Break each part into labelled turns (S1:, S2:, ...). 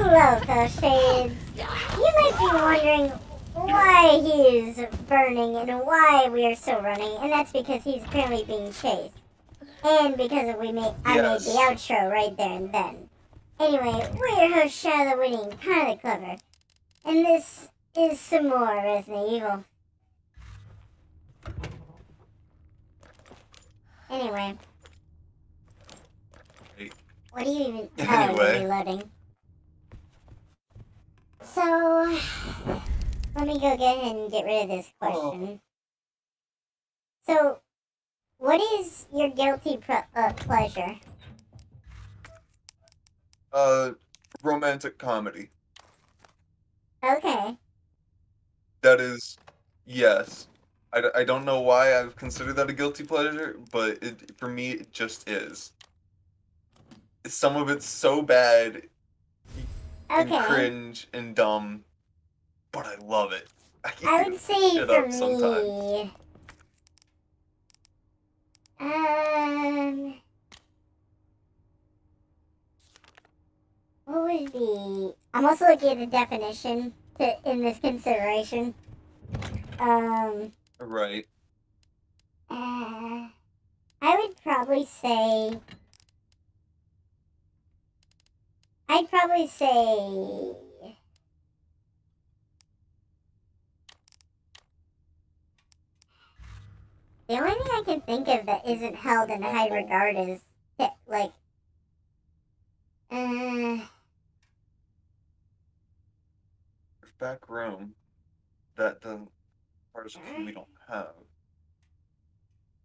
S1: Hello, fellow shades. You might be wondering why he is burning and why we are still running, and that's because he's apparently being chased. And because I made the
S2: Yes.
S1: outro right there and then. Anyway, we're your host, Shadow the Winning, kinda clever. And this is some more Resident Evil. Anyway. What do you even... Oh, you're
S2: Anyway.
S1: reloading. So... Let me go get ahead and get rid of this question. So, what is your guilty pleasure?
S2: Romantic comedy.
S1: Okay.
S2: That is, yes. I don't know why I've considered that a guilty pleasure, but for me, it just is. Some of it's so bad and
S1: Okay.
S2: cringe and dumb, but I love it. I
S1: I
S2: can't
S1: would say
S2: shut
S1: for
S2: up sometimes.
S1: me, um, what would be? I'm also looking at the definition in this consideration. Um,
S2: Right.
S1: I would probably say, I'd probably say, the only thing I can think of that isn't held in high regard is like, uh,
S2: Back room. That the part of we don't have.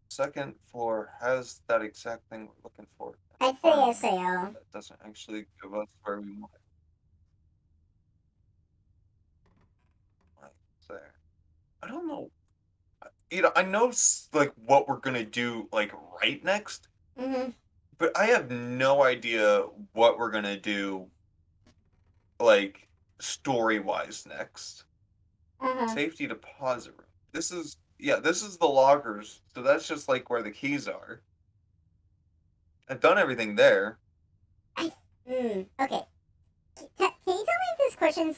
S2: Second floor has that exact thing we're looking for.
S1: I'd say
S2: Farm
S1: SAO.
S2: that doesn't actually give us where we want it. Right there. I don't know. I know like what we're gonna do like right next,
S1: Mm-hmm.
S2: but I have no idea what we're gonna do like story wise next.
S1: Uh-huh.
S2: Safety deposit room. This is the lockers, so that's just like where the keys are. I've done everything there.
S1: Okay. Can you tell me if this question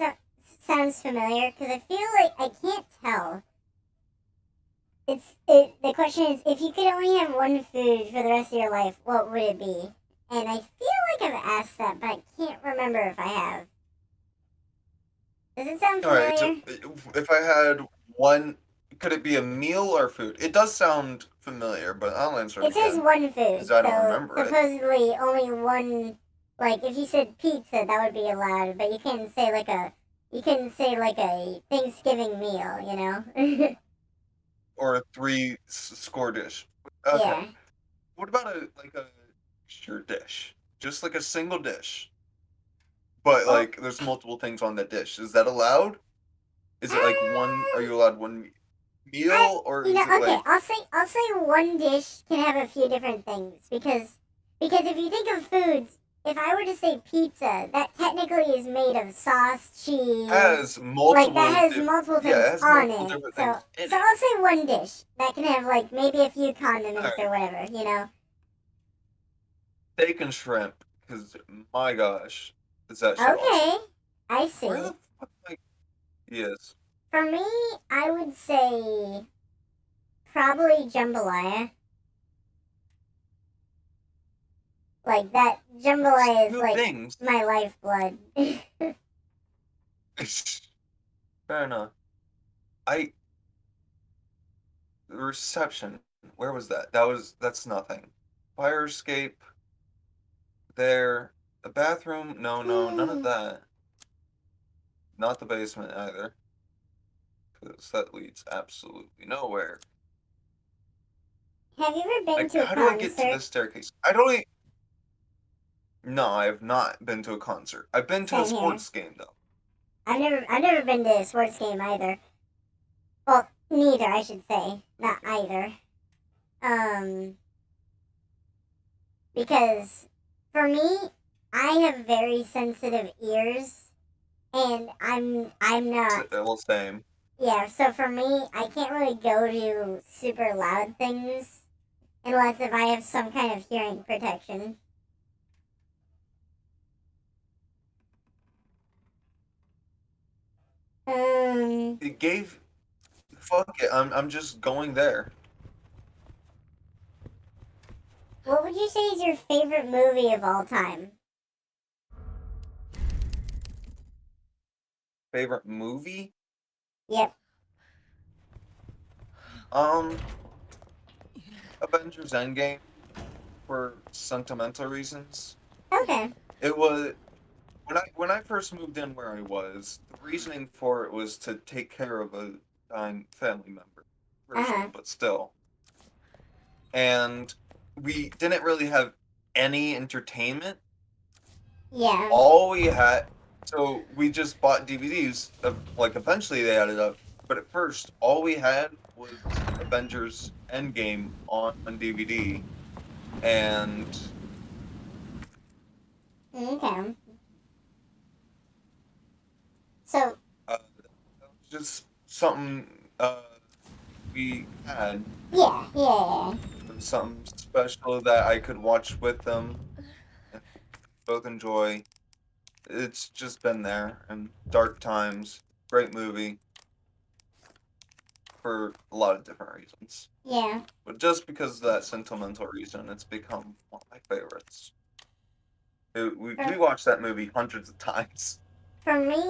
S1: sounds familiar? Because I feel like I can't tell. The question is, if you could only have one food for the rest of your life, what would it be? And I feel like I've asked that, but I can't remember if I have. Does it sound
S2: All right, so
S1: familiar?
S2: if I had one, could it be a meal or food? It does sound familiar, but I'll answer it
S1: It says
S2: again
S1: one
S2: because
S1: food,
S2: I don't
S1: so
S2: remember it.
S1: supposedly only one. Like if you said pizza, that would be allowed, but you couldn't say like a Thanksgiving meal, you know?
S2: Or a three score dish. Okay.
S1: Yeah.
S2: What about a sure dish? Just like a single dish, but
S1: Well,
S2: like there's multiple things on that dish. Is that allowed? Is it like one? Are
S1: uh,
S2: you allowed one
S1: I
S2: meal, or
S1: you know
S2: is it
S1: okay.
S2: like
S1: I'll say one dish can have a few different things because if you think of foods, if I were to say pizza, that technically is made of sauce, cheese,
S2: has
S1: like that
S2: multiple
S1: has multiple
S2: yeah,
S1: things
S2: it has
S1: on
S2: multiple
S1: it.
S2: different
S1: So
S2: things in
S1: so
S2: it.
S1: I'll say one dish that can have like maybe a few
S2: All
S1: condiments or
S2: right,
S1: whatever. You know.
S2: steak and shrimp. Because my gosh, is that shit awesome?
S1: Okay, I
S2: Where
S1: see.
S2: the fuck like yes?
S1: For me, I would say probably jambalaya. Like that jambalaya is
S2: Two
S1: like
S2: things.
S1: my lifeblood.
S2: Fair enough. I the reception. Where was that? That's nothing. Fire escape there. The bathroom. No, no, none of
S1: Have
S2: that. Not the basement either. Because that leads absolutely nowhere.
S1: you ever been
S2: Like,
S1: to a
S2: how do I get to
S1: concert?
S2: this staircase? I don't. No, I have not been to a concert. I've been to a
S1: Same here.
S2: sports game though.
S1: I've never been to a sports game either. Well, neither, I should say. Not either. Um, because for me, I have very sensitive ears, and I'm not.
S2: Well, same.
S1: Yeah, so for me, I can't really go to super loud things unless if I have some kind of hearing protection.
S2: gave. Fuck it. I'm just going there.
S1: What would you say is your favorite movie of all time?
S2: Favorite movie?
S1: Yep.
S2: Um, Avengers Endgame for sentimental reasons.
S1: Okay.
S2: It was when I first moved in where I was. The reasoning for it was to take care of a dying family member,
S1: Uh-huh.
S2: personal, but still. And we didn't really have any entertainment.
S1: Yeah.
S2: All we had, so we just bought DVDs. Like eventually they added up, but at first all we had was Avengers Endgame on DVD, and
S1: Okay. So,
S2: that was just something we had.
S1: yeah, yeah.
S2: It was something special that I could watch with them and both enjoy. It's just been there in dark times. Great movie for a lot of different reasons.
S1: Yeah.
S2: But just because of that sentimental reason, it's become one of my favorites. We
S1: For,
S2: watched that movie hundreds of times.
S1: for me,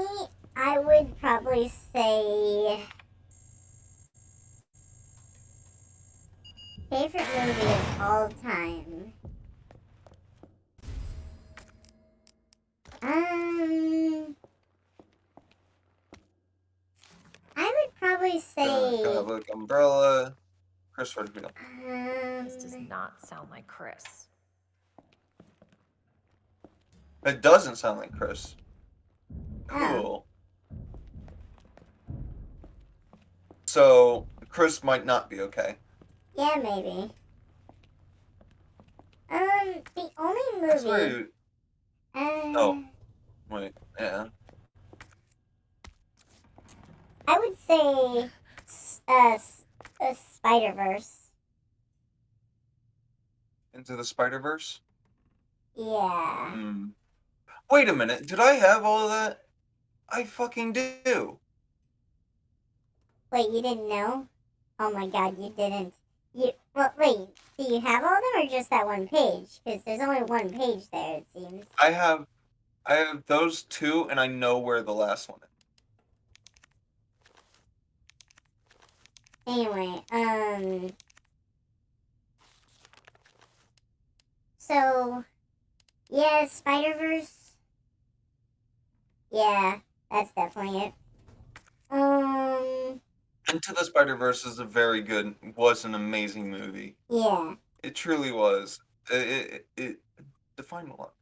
S1: I would probably say favorite movie of all time. Um, I would probably
S2: Gonna
S1: say,
S2: have like Umbrella, Chris Redfield.
S3: This does
S1: um,
S3: not sound like Chris.
S2: It doesn't sound like Chris.
S1: oh,
S2: Cool. So Chris might not be okay.
S1: yeah, maybe. The only
S2: That's
S1: movie,
S2: very.
S1: uh,
S2: Oh wait, yeah.
S1: I would say, Spider Verse.
S2: Into the Spider Verse.
S1: Yeah.
S2: Hmm. Wait a minute. Did I have all of that? I fucking do.
S1: Wait, you didn't know? Oh my god, you didn't. Well, wait, do you have all of them or just that one page? Because there's only one page there, it seems.
S2: I have. I have those two, and I know where the last one is.
S1: Anyway, so, yeah, Spider Verse. Yeah, that's definitely it.
S2: Into the Spider Verse is a very good, was an amazing movie.
S1: Yeah.
S2: It truly was. It defined a lot.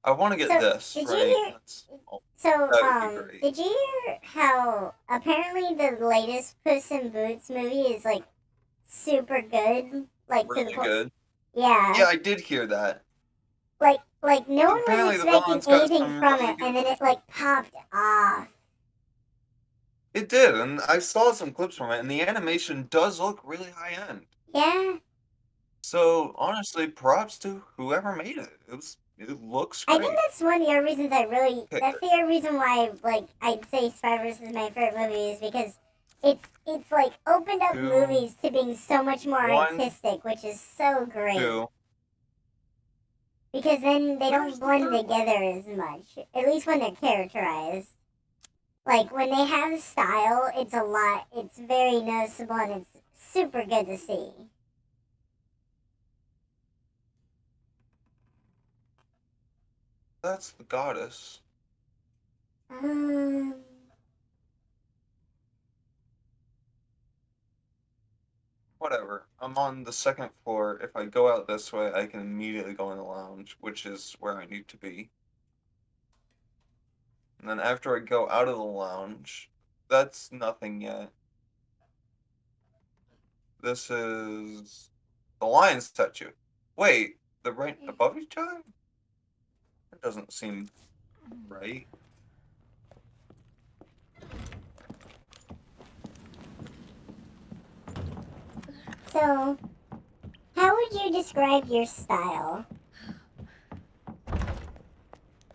S2: I want to get
S1: So,
S2: this
S1: did you
S2: right.
S1: hear?
S2: Oh,
S1: So,
S2: that would be great.
S1: did you hear how apparently the latest Puss in Boots movie is like super good? Like to the
S2: Really
S1: point.
S2: good.
S1: Yeah.
S2: Yeah, I did hear that.
S1: Like no one was
S2: Apparently, the
S1: expecting
S2: villain's got
S1: anything
S2: some
S1: from
S2: really
S1: it,
S2: good.
S1: and then it like popped off.
S2: It did, and I saw some clips from it, and the animation does look really high end.
S1: Yeah,
S2: So honestly, props to whoever made it. It looks
S1: I think
S2: great.
S1: that's one of the other reasons I really.
S2: Okay,
S1: That's the other reason why like I'd say Spider-Verse is my favorite movie is because it's like opened up
S2: two,
S1: movies to being so much more
S2: one,
S1: artistic, which is so great.
S2: two.
S1: Because then they
S2: Where's
S1: don't
S2: the
S1: blend
S2: third one?
S1: together as much. At least when they're characterized. Like when they have style, it's a lot. It's very noticeable and it's super good to see.
S2: That's the goddess.
S1: Um,
S2: Whatever. I'm on the second floor. If I go out this way, I can immediately go in the lounge, which is where I need to be. And then after I go out of the lounge, that's nothing yet. This is the lion's statue. Wait, they're right above each other? That doesn't seem right.
S1: so, how would you describe your style?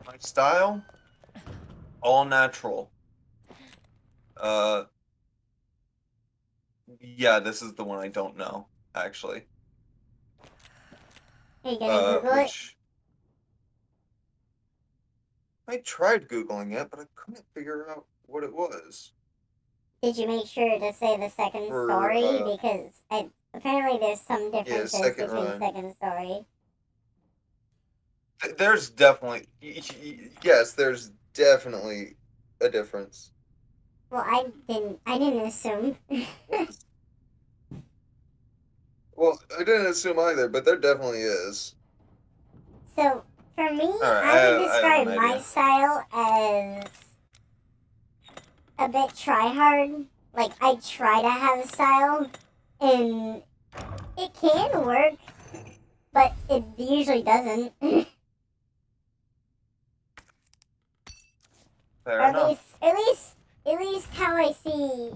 S2: My style? All natural. Yeah, this is the one I don't know, actually.
S1: Are you gonna Google it?
S2: Which I tried Googling it, but I couldn't figure out what it was.
S1: Did you make sure to say the second
S2: For,
S1: story? Because apparently there's some differences
S2: second
S1: between
S2: run.
S1: second story.
S2: There's definitely, yes, there's definitely a difference.
S1: Well, I didn't assume.
S2: Well, I didn't assume either, but there definitely is.
S1: So, for me,
S2: Alright,
S1: I would
S2: I have
S1: describe
S2: an
S1: my
S2: idea.
S1: style as a bit try-hard. Like, I try to have a style, and it can work, but it usually doesn't.
S2: Fair
S1: Or
S2: enough.
S1: at least how I see.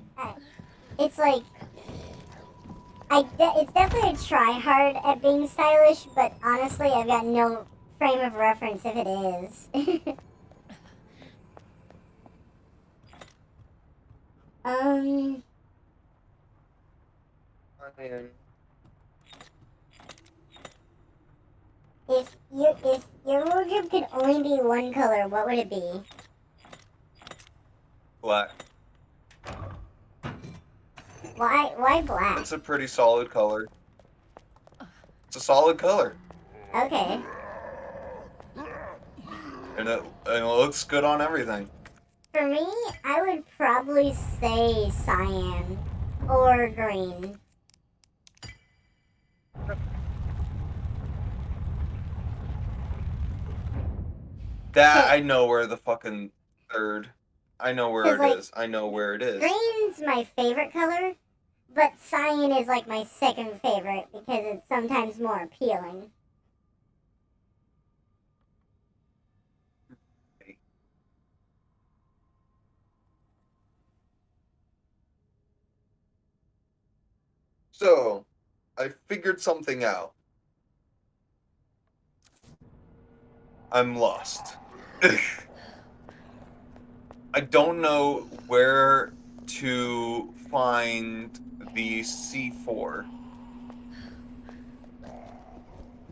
S1: It's like it's definitely a try hard at being stylish, but honestly, I've got no frame of reference if it is. um,
S2: I mean,
S1: if your wardrobe could only be one color, what would it be?
S2: black.
S1: Why black?
S2: It's a pretty solid color. It's a solid color.
S1: Okay.
S2: And it looks good on everything.
S1: For me, I would probably say cyan or green.
S2: That, I know where the fucking third. I know where
S1: 'Cause,
S2: it
S1: like,
S2: is. I know where it is.
S1: Green's my favorite color, but cyan is like my second favorite because it's sometimes more appealing.
S2: So, I figured something out. I'm lost. I don't know where to find the C4.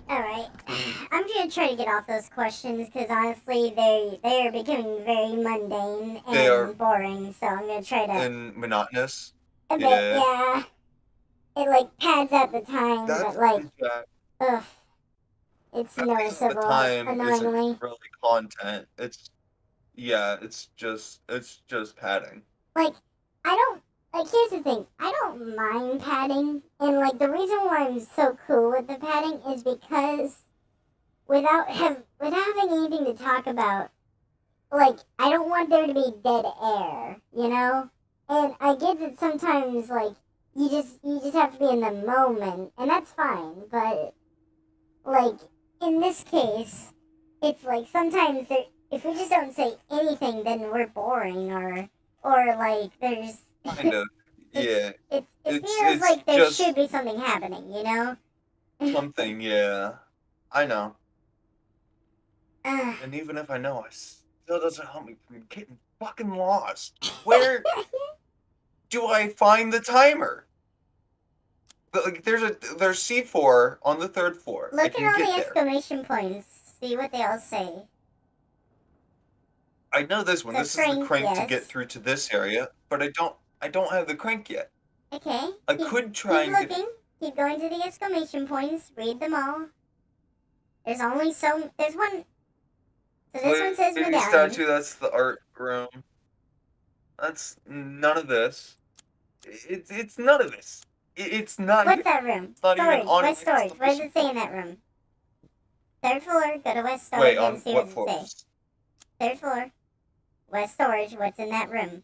S1: Alright, I'm gonna try to get off those questions because honestly, they're becoming very mundane
S2: They are
S1: and boring. So I'm gonna try to
S2: and monotonous.
S1: a bit,
S2: Yeah.
S1: yeah. It like pads out the time,
S2: That's
S1: but like,
S2: yeah.
S1: ugh, it's
S2: At least the
S1: noticeable
S2: time isn't
S1: annoyingly.
S2: really content. It's just padding.
S1: Like, I don't, like, here's the thing. I don't mind padding. And, like, the reason why I'm so cool with the padding is because without having anything to talk about, like, I don't want there to be dead air, you know? And I get that sometimes, like, you just have to be in the moment, and that's fine, but, like, in this case, it's like sometimes if we just don't say anything, then we're boring, or like there's
S2: Kind of. Yeah.
S1: it
S2: It's
S1: feels
S2: it's
S1: like there should
S2: just
S1: be something happening, you know?
S2: something, yeah. I know.
S1: Uh,
S2: And even if I know, it still doesn't help me from getting fucking lost. Where do I find the timer? Like, there's C4 on the third floor. I
S1: Look
S2: can
S1: at all
S2: get
S1: the
S2: there.
S1: exclamation points. See what they all say.
S2: I know this one.
S1: The
S2: This is the
S1: crank,
S2: crank to
S1: yes.
S2: get through to this area, but I don't have the crank yet.
S1: Okay.
S2: I could try
S1: keep
S2: and get
S1: looking. Keep going to the exclamation points. Read them all. There's only there's one. So this one says
S2: Lady
S1: medallion.
S2: statue. That's the art room. That's none of this. It's none of this. It's not.
S1: What's that room?
S2: It's not even
S1: Storage.
S2: on
S1: West
S2: my
S1: storage. What does
S2: exclamation
S1: it say in
S2: point.
S1: that room? Third floor. Go to west storage
S2: Wait,
S1: and
S2: on
S1: see
S2: what
S1: what
S2: floor?
S1: it say. Third floor. West storage. What's in that room?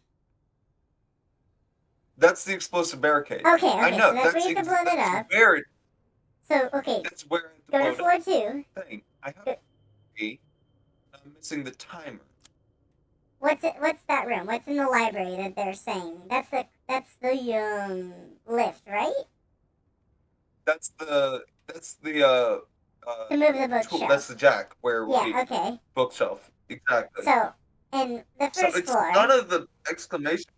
S2: That's the explosive barricade.
S1: Okay,
S2: I
S1: okay.
S2: know.
S1: So that's where you have to blow that up.
S2: Where it.
S1: So okay.
S2: That's where
S1: Go to
S2: I have
S1: floor
S2: to blow
S1: 2.
S2: the thing. I have to be. I'm missing the timer.
S1: What's that room? What's in the library that they're saying? That's the lift, right?
S2: That's the
S1: To move the
S2: tool.
S1: bookshelf.
S2: That's the jack where
S1: Yeah. Okay.
S2: bookshelf exactly.
S1: So in the
S2: So
S1: first
S2: it's
S1: floor.
S2: none of the exclamation.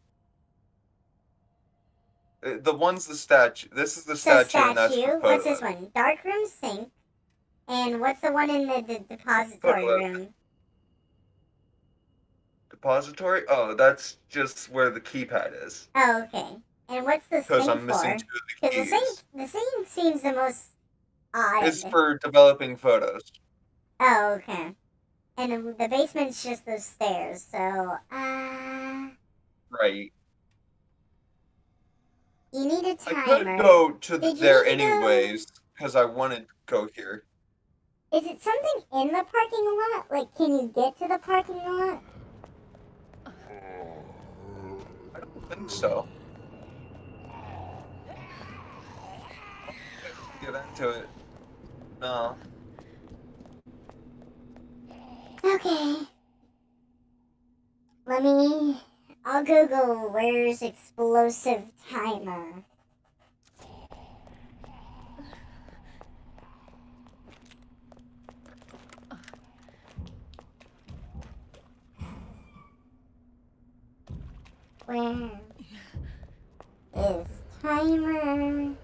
S2: The one's the statue. This is the
S1: So
S2: statue, and that's for
S1: statue.
S2: photo.
S1: What's this one? Dark room sink. And what's the one in the depository
S2: Photo.
S1: room?
S2: Depository? Oh, that's just where the keypad is.
S1: Oh, okay. And what's the
S2: Because
S1: sink
S2: I'm missing
S1: for?
S2: 2 of the
S1: Because
S2: keys.
S1: the sink seems the most odd.
S2: It's for developing photos.
S1: Oh, okay. And the basement's just those stairs, so,
S2: Right.
S1: you need a
S2: I
S1: timer.
S2: could go to
S1: Did you
S2: there
S1: need to go-
S2: anyways, because I wanted to go here.
S1: Is it something in the parking lot? Like, can you get to the parking lot?
S2: I don't think so. Get into it. No.
S1: Okay. I'll Google where's explosive timer. Where is timer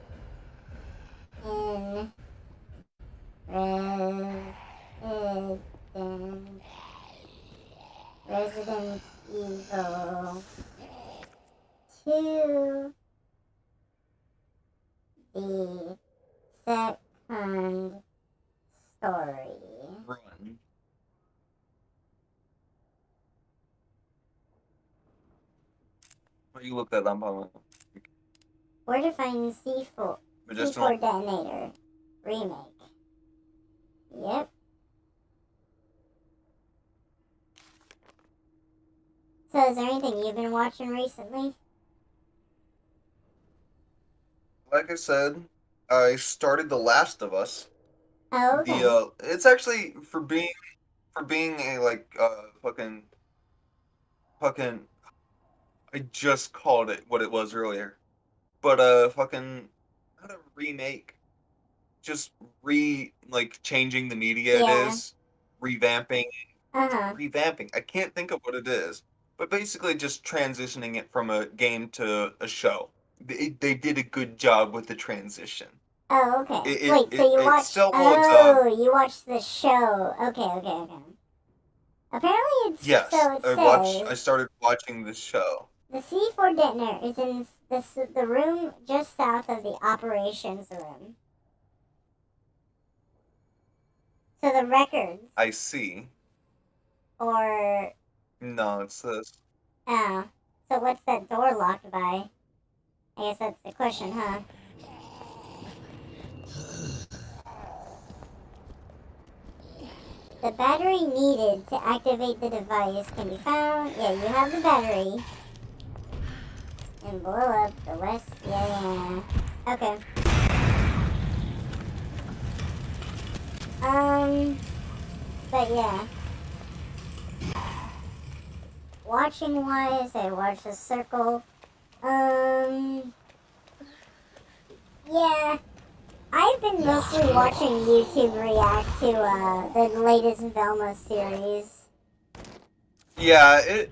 S1: in Resident Evil 2, the second story?
S2: Run. What you looked at that on
S1: Where to find C4
S2: medicinal?
S1: detonator remake? Yep. So is there anything you've been watching recently?
S2: Like I said, I started The Last of Us.
S1: Oh, okay.
S2: It's actually for being a fucking I just called it what it was earlier. But fucking not a remake, just changing the media it
S1: Yeah.
S2: is, revamping,
S1: Uh-huh.
S2: I can't think of what it is, but basically just transitioning it from a game to a show. They did a good job with the transition.
S1: Oh, okay.
S2: It
S1: Wait, so you
S2: it
S1: watched...
S2: still holds up.
S1: Oh, you watched the show. Okay. Apparently it's...
S2: Yes,
S1: So it
S2: I
S1: says...
S2: started watching the show.
S1: The C4 detonator is in the room just south of the operations room. So the records,
S2: I see.
S1: or...
S2: No, it's this.
S1: Oh. So what's that door locked by? I guess that's the question, huh? The battery needed to activate the device can be found. Yeah, you have the battery. And blow up the west. Yeah. Okay. But yeah. Watching wise, I watched The Circle. Yeah. I've been mostly watching YouTube react to the latest Velma series.
S2: Yeah,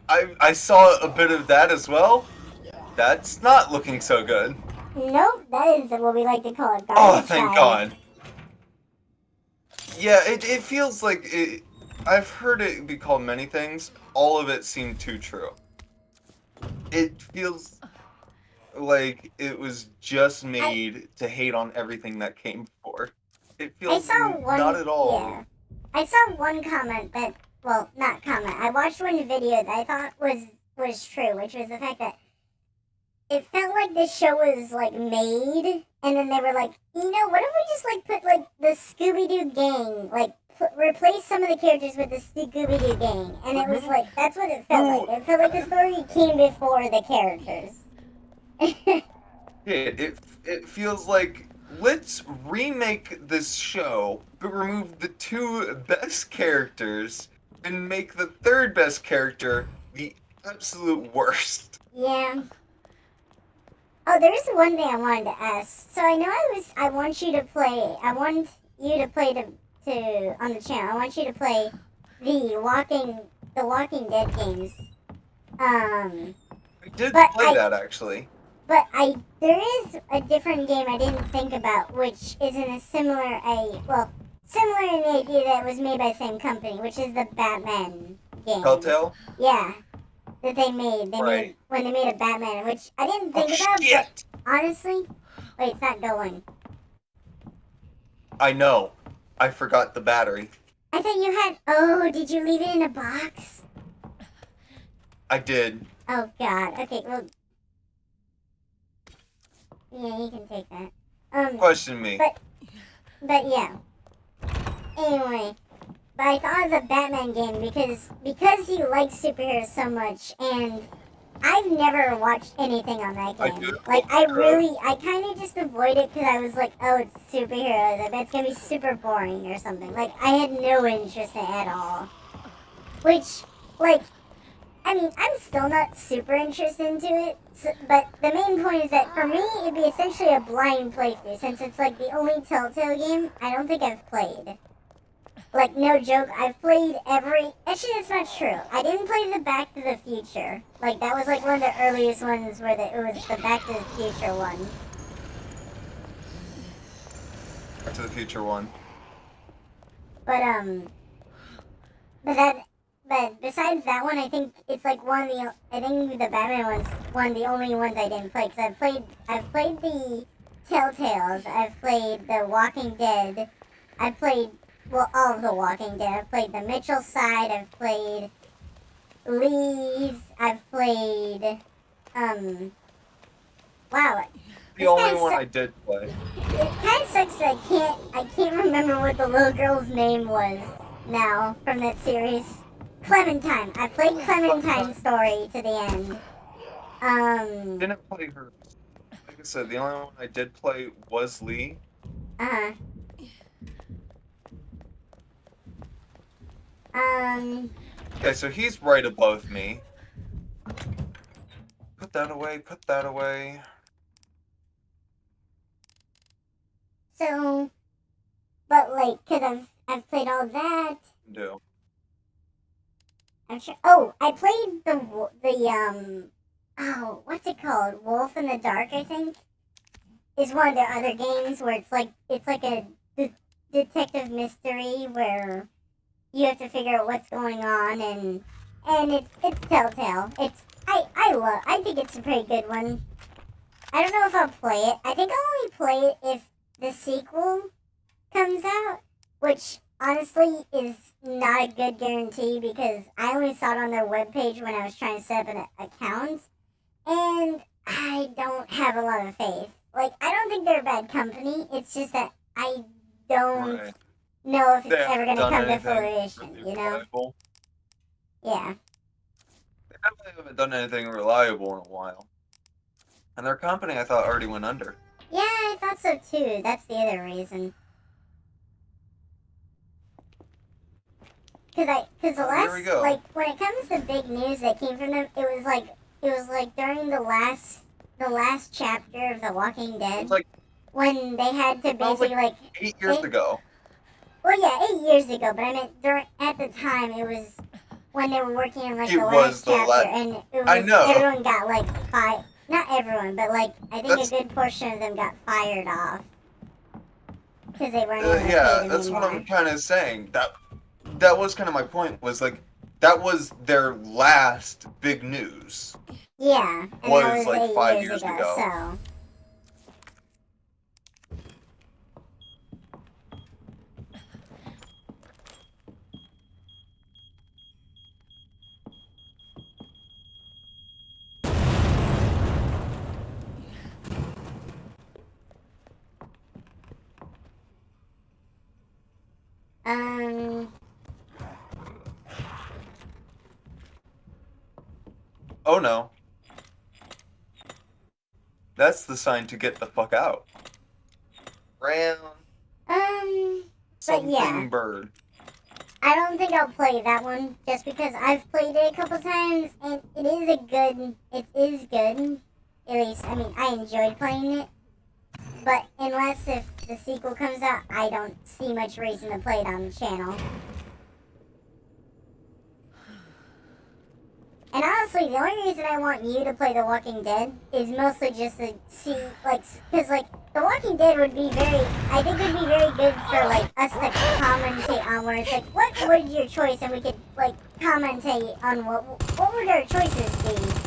S2: I saw a bit of that as well. That's not looking so good.
S1: Nope, that is what we like to call a garbage
S2: Oh, thank
S1: fire.
S2: God. Yeah, it feels like it. I've heard it be called many things. All of it seemed too true. It feels like it was just made to hate on everything that came before. It
S1: I
S2: feels
S1: saw one.
S2: not at all.
S1: Yeah, I saw one comment that, well, not comment. I watched one video that I thought was true, which was the fact that it felt like this show was like made, and then they were like, you know, what if we just like put like the Scooby Doo gang, like replace some of the characters with the Scooby Doo gang, and it was like that's what it felt like. It felt like the story came before the characters.
S2: Yeah, it feels like let's remake this show, but remove the 2 best characters and make the 3rd best character the absolute worst.
S1: Yeah. Oh, there's one thing I wanted to ask. So I know I want you to play. I want you to play to on the channel. I want you to play the Walking Dead games.
S2: I did
S1: But
S2: play that actually.
S1: But there is a different game I didn't think about, which is in a similar similar in the idea that it was made by the same company, which is the Batman game.
S2: Telltale?
S1: Yeah, that they made. They
S2: Right.
S1: made when they made a Batman, which I didn't
S2: Oh,
S1: think about,
S2: shit!
S1: but honestly, wait, it's not going.
S2: I know. I forgot the battery.
S1: I thought you had. Oh, did you leave it in a box?
S2: I did.
S1: Oh God. Okay. Well. Yeah, you can take that.
S2: Question me.
S1: But yeah. Anyway, but I thought of the Batman game because he likes superheroes so much, and I've never watched anything on that
S2: I
S1: game.
S2: do.
S1: Like I kind of just avoid it because I was like, oh, it's superheroes. I bet it's gonna be super boring or something. Like I had no interest in it at all. Which, like, I mean, I'm still not super interested into it. So, but the main point is that for me, it'd be essentially a blind playthrough since it's like the only Telltale game I don't think I've played. Like, no joke, I've played every... Actually, that's not true. I didn't play the Back to the Future. Like, that was like one of the earliest ones where it was the Back to the Future one.
S2: Back to the Future one.
S1: But besides that one, I think it's like I think the Batman one's one of the only ones I didn't play. Because I've played the Telltales, I've played the Walking Dead, I've played... Well, all of the Walking Dead. I've played the Mitchell side. I've played Lee's. I've played, wow.
S2: The only one I did play.
S1: It kind of sucks that I can't remember what the little girl's name was now from that series. Clementine. I played Clementine's story to the end.
S2: Didn't play her. Like I said, the only one I did play was Lee.
S1: Uh-huh.
S2: Okay, so he's right above me. Put that away, put that away.
S1: So, but like, cause I've played all that.
S2: Do.
S1: I'm sure. Oh, I played oh, what's it called? Wolf in the Dark, I think, is one of their other games where it's like a detective mystery where you have to figure out what's going on, and it's Telltale. I think it's a pretty good one. I don't know if I'll play it. I think I'll only play it if the sequel comes out, which honestly is not a good guarantee because I only saw it on their webpage when I was trying to set up an account, and I don't have a lot of faith. Like, I don't think they're a bad company. It's just that I don't know if it's ever going to come to fruition,
S2: really
S1: you know?
S2: reliable.
S1: Yeah.
S2: They definitely haven't done anything reliable in a while. And their company, I thought, already went under.
S1: Yeah, I thought so too. That's the other reason. Cause the
S2: Here we go.
S1: like, when it comes to big news that came from them, it was like during the last chapter of The Walking Dead,
S2: It's like
S1: when they had to
S2: was
S1: basically
S2: like 8 years ago.
S1: Well, yeah, 8 years ago, but I meant at the time it was when they were working on like
S2: It
S1: the
S2: was
S1: last
S2: the
S1: chapter, and it was,
S2: I know.
S1: everyone got like fired. Not everyone, but like I think
S2: That's-
S1: a good portion of them got fired off because they weren't able to pay
S2: Yeah,
S1: them
S2: that's
S1: anymore.
S2: what I'm kind of saying. That was kind of my point. Was like that was their last big news.
S1: Yeah, and that
S2: was
S1: was
S2: like
S1: 8
S2: 5
S1: years
S2: years ago.
S1: So.
S2: Oh no. That's the sign to get the fuck out. Ram
S1: But
S2: something
S1: yeah.
S2: bird.
S1: I don't think I'll play that one just because I've played it a couple times and it is good. At least, I mean, I enjoyed playing it. But unless if the sequel comes out, I don't see much reason to play it on the channel. And honestly, the only reason I want you to play The Walking Dead is mostly just to see, like, because, like, The Walking Dead would be very, I think would be very good for, like, us to commentate on where it's like, what would your choice, and we could, like, commentate on what would our choices be?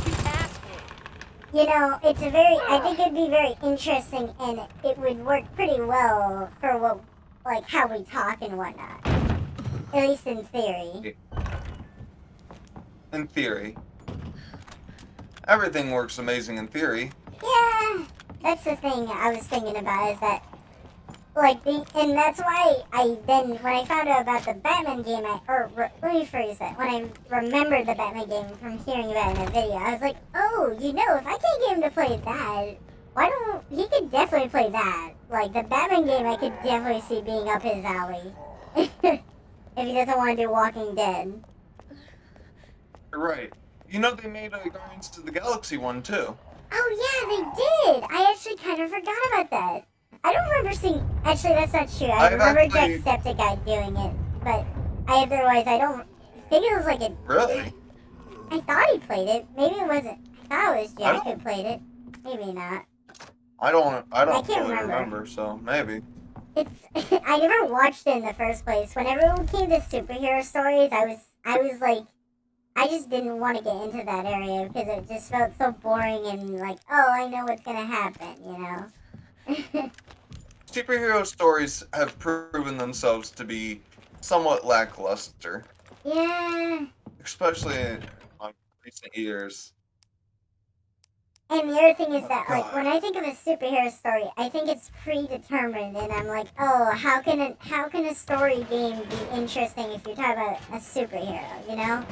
S1: You know, it's a very, I think it'd be very interesting, and it would work pretty well for what, like, how we talk and whatnot. At least in theory.
S2: In theory. Everything works amazing in theory.
S1: Yeah, that's the thing I was thinking about, is that, like, and that's why when I found out about the Batman game, let me phrase that, when I remembered the Batman game from hearing about it in a video, I was like, oh, you know, if I can't get him to play that, he could definitely play that. Like, the Batman game, I could definitely see being up his alley. If he doesn't want to do Walking Dead.
S2: Right. You know they made a Guardians of the Galaxy one too.
S1: Oh yeah, they did! I actually kind of forgot about that. I don't remember seeing... Actually, that's not true. I remember Jacksepticeye doing it, but otherwise I don't... I think it was like a...
S2: Really?
S1: I thought he played it. Maybe it wasn't... I thought it was Jack who played it. Maybe not.
S2: I don't
S1: can't
S2: fully
S1: remember.
S2: remember, so maybe.
S1: It's... I never watched it in the first place. Whenever it came to superhero stories, I was like... I just didn't want to get into that area because it just felt so boring and like, oh, I know what's gonna happen, you know?
S2: Superhero stories have proven themselves to be somewhat lackluster.
S1: Yeah.
S2: Especially in recent years.
S1: And the other thing is that, like, when I think of a superhero story, I think it's predetermined, and I'm like, oh, how can a story game be interesting if you're talking about a superhero, you know?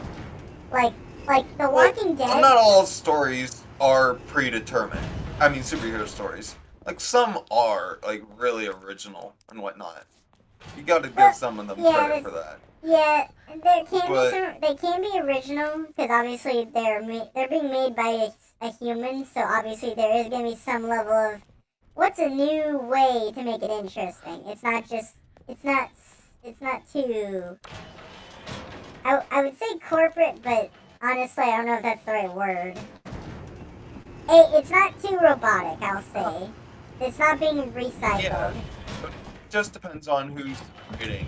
S1: Like The Walking Dead.
S2: Not all stories are predetermined. I mean, superhero stories. Like, some are, like, really original and whatnot. You gotta give some of them credit for that.
S1: Yeah, there can be some. They can be original because obviously they're being made by a human, so obviously there is gonna be some level of what's a new way to make it interesting. It's not too. I would say corporate, but honestly, I don't know if that's the right word. It's not too robotic, I'll say. It's not being recycled.
S2: Yeah, but it just depends on who's creating.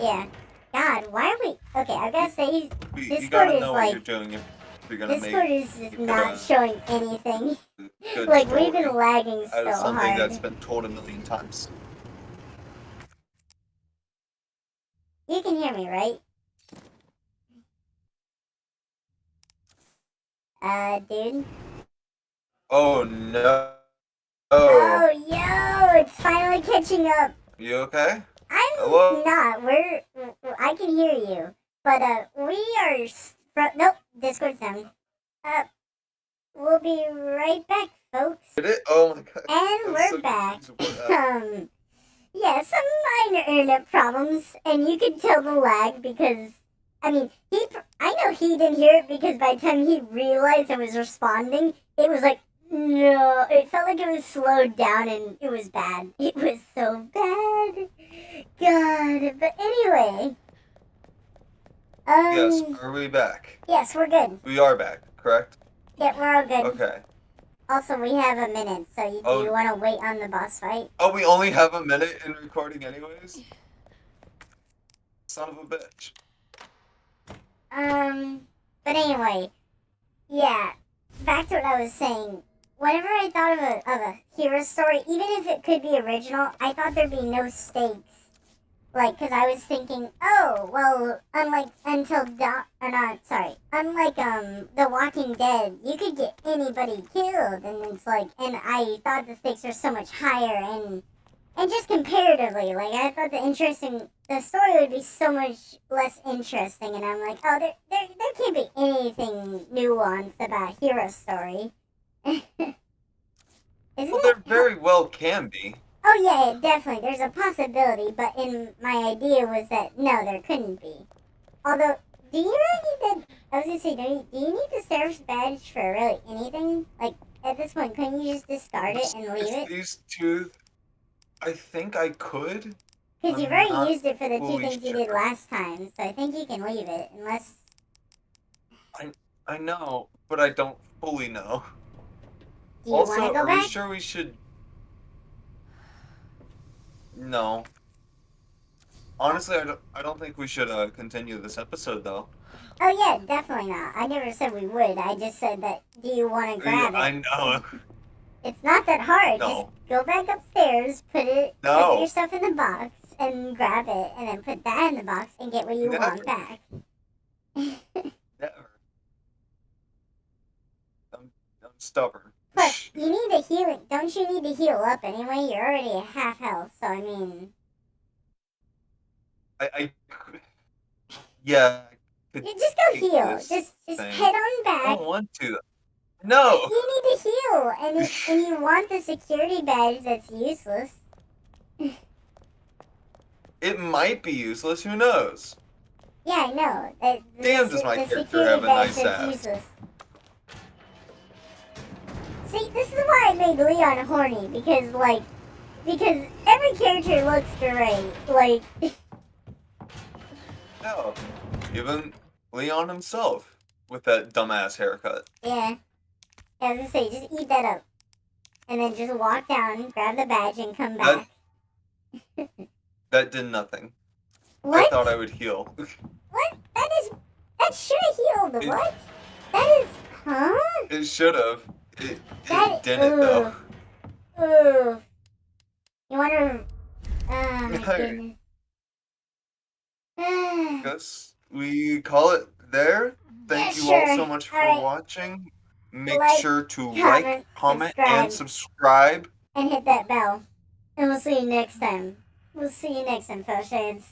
S1: Yeah. God, why are we... Okay, I gotta say,
S2: You gotta know what you're doing if you're gonna make...
S1: Discord is just not showing anything.
S2: Good
S1: like,
S2: story.
S1: we've been lagging so
S2: That is something
S1: hard.
S2: that's been told a million times.
S1: You can hear me, right? Dude?
S2: Oh, no.
S1: Oh, yo, it's finally catching up.
S2: You okay?
S1: I'm not. I can hear you. But, we are... Nope, Discord's down. We'll be right back, folks.
S2: Did it? Oh my god.
S1: And we're back. Yeah, some minor internet problems, and you could tell the lag because, I mean, I know he didn't hear it because by the time he realized I was responding, it was like, no, it felt like it was slowed down and it was bad. It was so bad. God, but anyway.
S2: Yes, are we back?
S1: Yes, we're good.
S2: We are back, correct?
S1: Yeah, we're all good.
S2: Okay.
S1: Also, we have a minute, so do you want to wait on the boss fight?
S2: Oh, we only have a minute in recording anyways? Son of a bitch.
S1: But anyway, yeah, back to what I was saying. Whenever I thought of a hero story, even if it could be original, I thought there'd be no stakes. Like, cause I was thinking, oh, well, unlike The Walking Dead, you could get anybody killed, and it's like, and I thought the stakes were so much higher, and just comparatively, like, I thought the story would be so much less interesting, and I'm like, oh, there can't be anything nuanced about a hero story.
S2: Well, there very well can be.
S1: Oh yeah, definitely. There's a possibility, but my idea was that no, there couldn't be. Although, do you really need the? I was gonna say, do you need the service badge for really anything? Like at this point, couldn't you just discard it and leave it?
S2: These two, I think I could.
S1: Because you've already used it for the two things you did last time, so I think you can leave it unless.
S2: I know, but I don't fully know.
S1: Do you want
S2: Also,
S1: to go
S2: are we
S1: back?
S2: sure we should? No. Honestly, I don't think we should continue this episode though.
S1: Oh yeah, definitely not. I never said we would. I just said that. Do you want to grab
S2: I
S1: it?
S2: know.
S1: It's not that hard.
S2: No.
S1: Just go back upstairs, put
S2: No.
S1: your stuff in the box, and grab it, and then put that in the box and get what you
S2: Never.
S1: want back.
S2: Never. I'm stubborn.
S1: Plus, you need a healing. Don't you need to heal up anyway? You're already at half health, so I mean,
S2: I yeah. I could
S1: you just go
S2: take
S1: heal.
S2: this
S1: Just
S2: thing.
S1: head on
S2: I
S1: back.
S2: don't want to. No.
S1: You need to heal, and you want the security badge that's useless.
S2: It might be useless. Who knows?
S1: Yeah, I know.
S2: Damn, does my
S1: the
S2: character
S1: security
S2: have a
S1: badge
S2: nice
S1: that's
S2: ass.
S1: useless. See, this is why I made Leon horny, because every character looks great. Like,
S2: No. Even Leon himself with that dumbass haircut.
S1: yeah. I was gonna say, just eat that up. And then just walk down, grab the badge, and come back.
S2: That did nothing.
S1: What?
S2: I thought I would heal.
S1: What? That should have healed.
S2: It-
S1: What? That is, huh?
S2: It should have. It
S1: That-
S2: didn't though.
S1: Ooh. You wonder, oh my
S2: Hey.
S1: goodness.
S2: Guess we call it there. Thank
S1: Yeah,
S2: you all
S1: sure.
S2: so much for
S1: Alright.
S2: watching. Make
S1: Like,
S2: sure to
S1: comment,
S2: like, comment, and subscribe.
S1: And hit that bell. And we'll see you next time. We'll see you next time, Faux Shades.